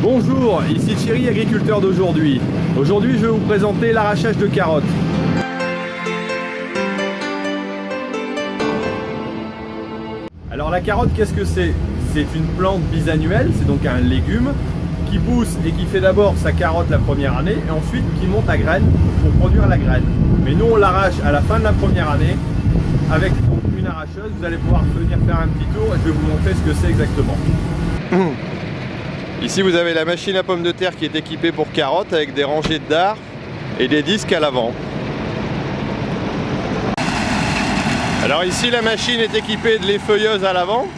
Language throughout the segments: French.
Bonjour, ici Thierry, agriculteur d'aujourd'hui. Aujourd'hui, je vais vous présenter l'arrachage de carottes. Alors la carotte, qu'est-ce que c'est? C'est une plante bisannuelle, c'est donc un légume qui pousse et qui fait d'abord sa carotte la première année et ensuite qui monte à graine pour produire la graine. Mais nous on l'arrache à la fin de la première année avec une arracheuse. Vous allez pouvoir venir faire un petit tour et je vais vous montrer ce que c'est exactement. Ici vous avez la machine à pommes de terre qui est équipée pour carottes avec des rangées de dards et des disques à l'avant. Alors ici la machine est équipée de l'effeuilleuse à l'avant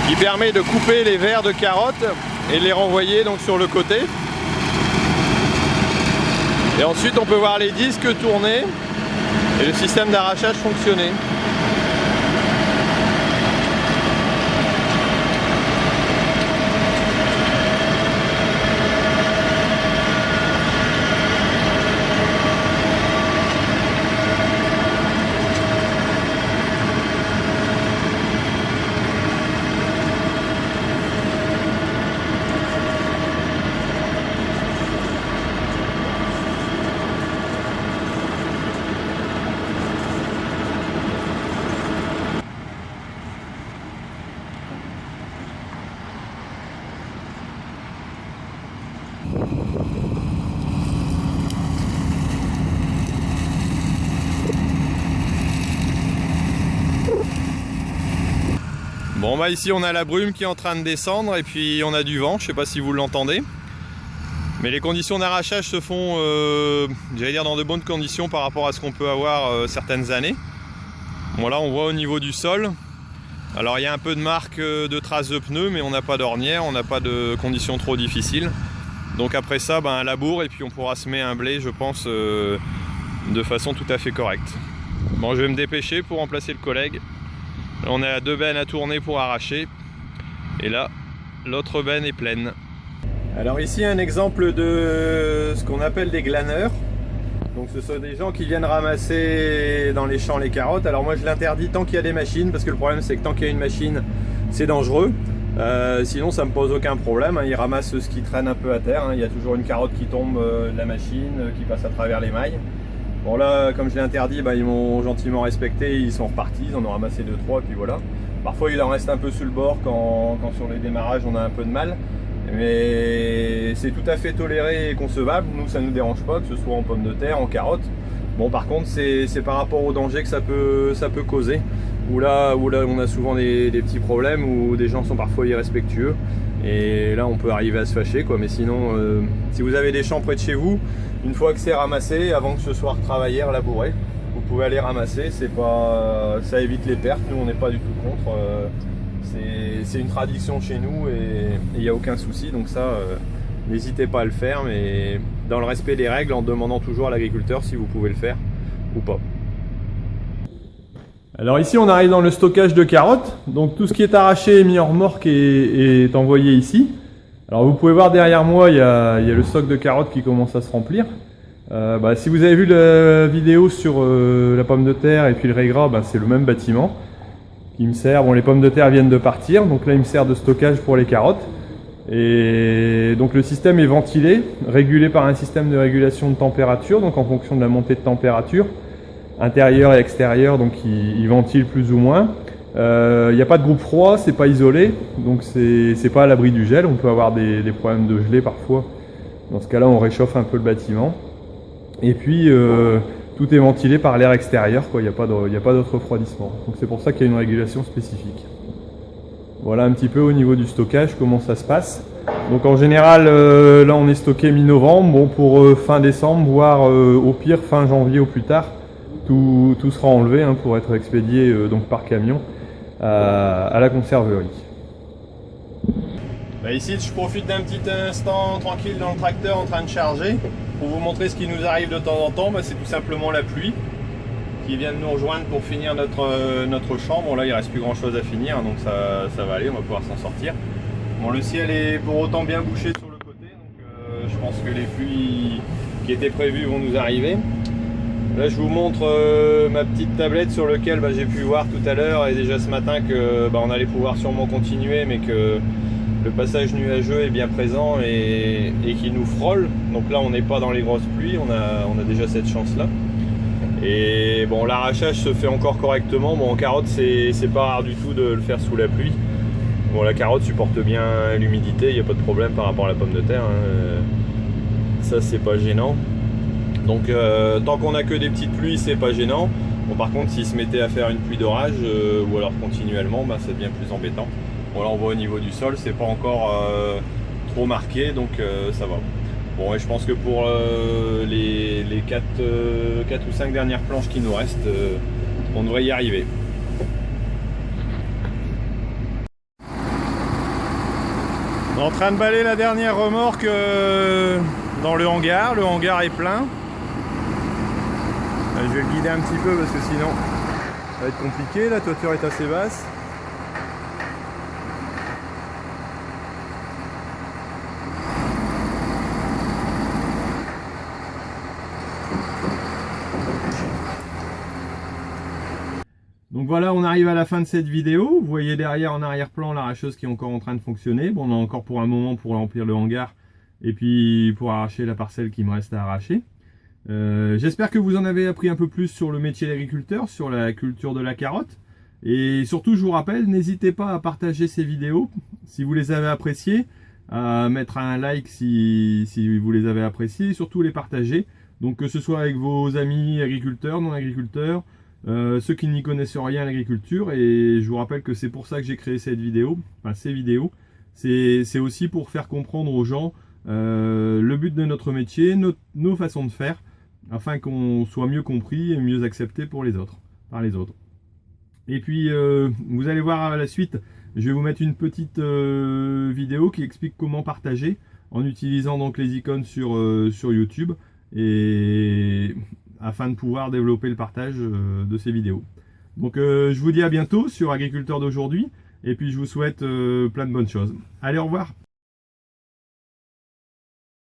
qui permet de couper les verres de carottes et les renvoyer donc sur le côté. Et ensuite on peut voir les disques tourner et le système d'arrachage fonctionner. Bon bah ici on a la brume qui est en train de descendre et puis on a du vent, je sais pas si vous l'entendez. Mais les conditions d'arrachage se font, j'allais dire, dans de bonnes conditions par rapport à ce qu'on peut avoir certaines années. Bon là on voit au niveau du sol, alors il y a un peu de marque de traces de pneus mais on n'a pas d'ornière, on n'a pas de conditions trop difficiles. Donc après ça, un labour et puis on pourra semer un blé, je pense, de façon tout à fait correcte. Bon, je vais me dépêcher pour remplacer le collègue. Là, on a 2 bennes à tourner pour arracher. Et là, l'autre benne est pleine. Alors ici, un exemple de ce qu'on appelle des glaneurs. Donc ce sont des gens qui viennent ramasser dans les champs les carottes. Alors moi, je l'interdis tant qu'il y a des machines, parce que le problème, c'est que tant qu'il y a une machine, c'est dangereux. Sinon ça me pose aucun problème, hein. Ils ramassent ce qui traîne un peu à terre, hein. Il y a toujours une carotte qui tombe de la machine, qui passe à travers les mailles. Bon là, comme je l'ai interdit, ils m'ont gentiment respecté, ils sont repartis, ils en ont ramassé 2-3 et puis voilà. Parfois il en reste un peu sur le bord quand sur les démarrages on a un peu de mal. Mais c'est tout à fait toléré et concevable, nous ça ne nous dérange pas, que ce soit en pommes de terre, en carottes. Bon par contre c'est par rapport au danger que ça peut causer. Où là on a souvent des petits problèmes, où des gens sont parfois irrespectueux. Et là on peut arriver à se fâcher quoi. Mais sinon, si vous avez des champs près de chez vous, une fois que c'est ramassé, avant que ce soit retravaillé, labouré, vous pouvez aller ramasser, ça évite les pertes, nous on n'est pas du tout contre. C'est une tradition chez nous et il n'y a aucun souci, donc ça n'hésitez pas à le faire, mais dans le respect des règles, en demandant toujours à l'agriculteur si vous pouvez le faire ou pas. Alors ici on arrive dans le stockage de carottes, donc tout ce qui est arraché et mis en remorque est envoyé ici. Alors vous pouvez voir derrière moi, il y a le stock de carottes qui commence à se remplir. Si vous avez vu la vidéo sur la pomme de terre et puis le raie gras, c'est le même bâtiment qui me sert. Bon, les pommes de terre viennent de partir, donc là il me sert de stockage pour les carottes. Et donc le système est ventilé, régulé par un système de régulation de température, donc en fonction de la montée de température, intérieur et extérieur, donc il ventile plus ou moins. Il n'y a pas de groupe froid, c'est pas isolé, donc c'est pas à l'abri du gel, on peut avoir des problèmes de gelée parfois. Dans ce cas-là, on réchauffe un peu le bâtiment. Et puis tout est ventilé par l'air extérieur, quoi. Il n'y a pas d'autre refroidissement. Donc c'est pour ça qu'il y a une régulation spécifique. Voilà un petit peu au niveau du stockage comment ça se passe. Donc en général, là on est stocké mi-novembre, bon, pour fin décembre, voire au pire fin janvier au plus tard, tout sera enlevé pour être expédié donc par camion à la conserverie. Ici je profite d'un petit instant tranquille dans le tracteur en train de charger pour vous montrer ce qui nous arrive de temps en temps. C'est tout simplement la pluie qui vient de nous rejoindre pour finir notre champ. Bon là il reste plus grand chose à finir, donc ça va aller, on va pouvoir s'en sortir. Bon, le ciel est pour autant bien bouché sur le côté, donc je pense que les pluies qui étaient prévues vont nous arriver. Là je vous montre ma petite tablette sur laquelle j'ai pu voir tout à l'heure et déjà ce matin que on allait pouvoir sûrement continuer, mais que le passage nuageux est bien présent et qu'il nous frôle. Donc là on n'est pas dans les grosses pluies, on a déjà cette chance là. Et bon, l'arrachage se fait encore correctement. Bon, en carotte c'est pas rare du tout de le faire sous la pluie. Bon, la carotte supporte bien l'humidité, il n'y a pas de problème par rapport à la pomme de terre, hein. Ça c'est pas gênant. Donc tant qu'on a que des petites pluies, c'est pas gênant. Bon, par contre, s'il se mettait à faire une pluie d'orage ou alors continuellement, bah, ça devient plus embêtant. Bon, là on voit au niveau du sol, c'est pas encore trop marqué, donc ça va. Bon, et je pense que pour les 4 ou 5 dernières planches qui nous restent, on devrait y arriver. On est en train de balayer la dernière remorque dans le hangar. Le hangar est plein. Je vais le guider un petit peu parce que sinon ça va être compliqué. La toiture est assez basse. Donc voilà, on arrive à la fin de cette vidéo. Vous voyez derrière en arrière-plan l'arracheuse qui est encore en train de fonctionner. Bon, on a encore pour un moment pour remplir le hangar et puis pour arracher la parcelle qui me reste à arracher. J'espère que vous en avez appris un peu plus sur le métier d'agriculteur, sur la culture de la carotte. Et surtout, je vous rappelle, n'hésitez pas à partager ces vidéos si vous les avez appréciées, à mettre un like si vous les avez appréciées, et surtout les partager. Donc que ce soit avec vos amis agriculteurs, non agriculteurs, ceux qui n'y connaissent rien à l'agriculture. Et je vous rappelle que c'est pour ça que j'ai créé cette vidéo, enfin ces vidéos. C'est aussi pour faire comprendre aux gens le but de notre métier, nos façons de faire, afin qu'on soit mieux compris et mieux accepté pour les autres, par les autres. Et puis vous allez voir à la suite, je vais vous mettre une petite vidéo qui explique comment partager en utilisant donc les icônes sur YouTube, et afin de pouvoir développer le partage de ces vidéos. Donc je vous dis à bientôt sur Agriculteur d'aujourd'hui, et puis je vous souhaite plein de bonnes choses. Allez, au revoir.